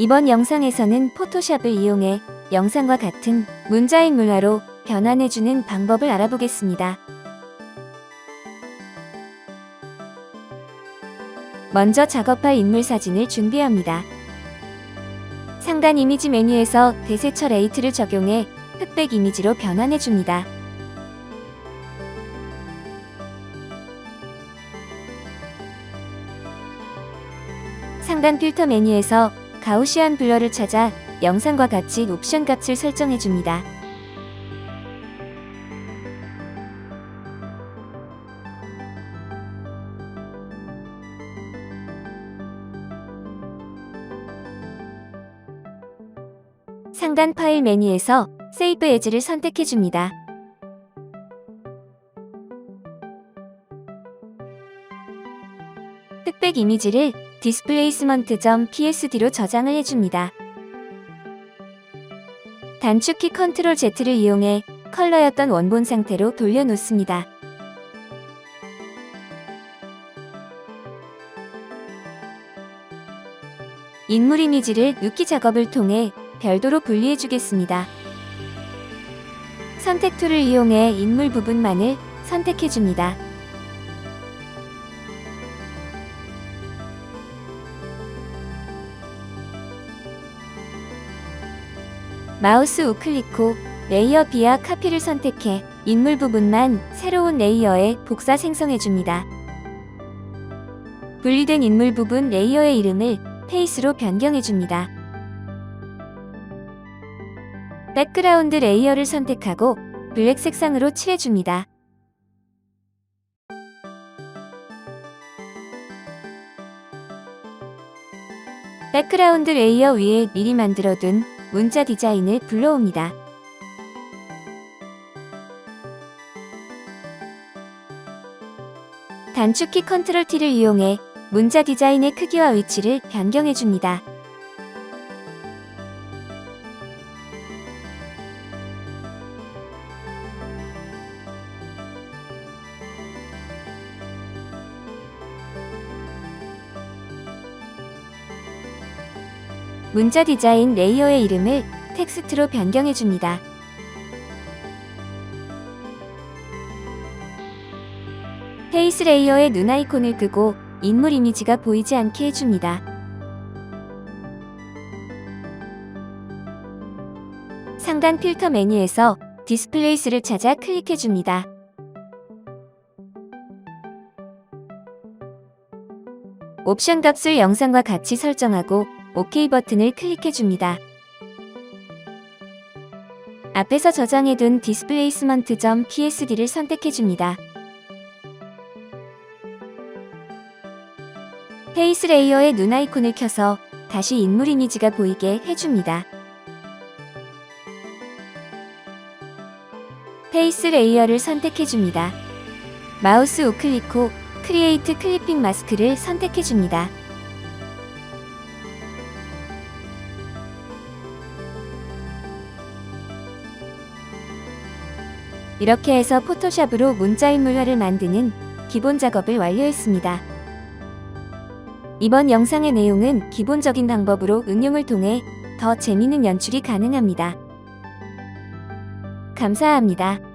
이번 영상에서는 포토샵을 이용해 영상과 같은 문자인 물화로 변환해주는 방법을 알아보겠습니다. 먼저 작업할 인물 사진을 준비합니다. 상단 이미지 메뉴에서 대세처 레이트를 적용해 흑백 이미지로 변환해줍니다. 상단 필터 메뉴에서 가우시안 블러를 찾아 영상과 같이 옵션 값을 설정해줍니다. 상단 파일 메뉴에서 세이브 에즈를 선택해줍니다. 흑백 이미지를 displacement.psd로 저장을 해줍니다. 단축키 컨트롤 Z를 이용해 컬러였던 원본 상태로 돌려놓습니다. 인물 이미지를 눕기 작업을 통해 별도로 분리해주겠습니다. 선택 툴을 이용해 인물 부분만을 선택해줍니다. 마우스 우클릭 후 레이어 B와 카피를 선택해 인물 부분만 새로운 레이어에 복사 생성해줍니다. 분리된 인물 부분 레이어의 이름을 페이스로 변경해줍니다. 백그라운드 레이어를 선택하고 블랙 색상으로 칠해줍니다. 백그라운드 레이어 위에 미리 만들어둔 문자 디자인을 불러옵니다. 단축키 컨트롤 T를 이용해 문자 디자인의 크기와 위치를 변경해줍니다. 문자 디자인 레이어의 이름을 텍스트로 변경해줍니다. 페이스 레이어의 눈 아이콘을 끄고 인물 이미지가 보이지 않게 해줍니다. 상단 필터 메뉴에서 디스플레이스를 찾아 클릭해줍니다. 옵션 값을 영상과 같이 설정하고 OK 버튼을 클릭해줍니다. 앞에서 저장해둔 displacement.psd를 선택해줍니다. 페이스 레이어의 눈 아이콘을 켜서 다시 인물 이미지가 보이게 해줍니다. 페이스 레이어를 선택해줍니다. 마우스 우클릭 후 크리에이트 클리핑 마스크를 선택해줍니다. 이렇게 해서 포토샵으로 문자인 물화를 만드는 기본 작업을 완료했습니다. 이번 영상의 내용은 기본적인 방법으로 응용을 통해 더 재미있는 연출이 가능합니다. 감사합니다.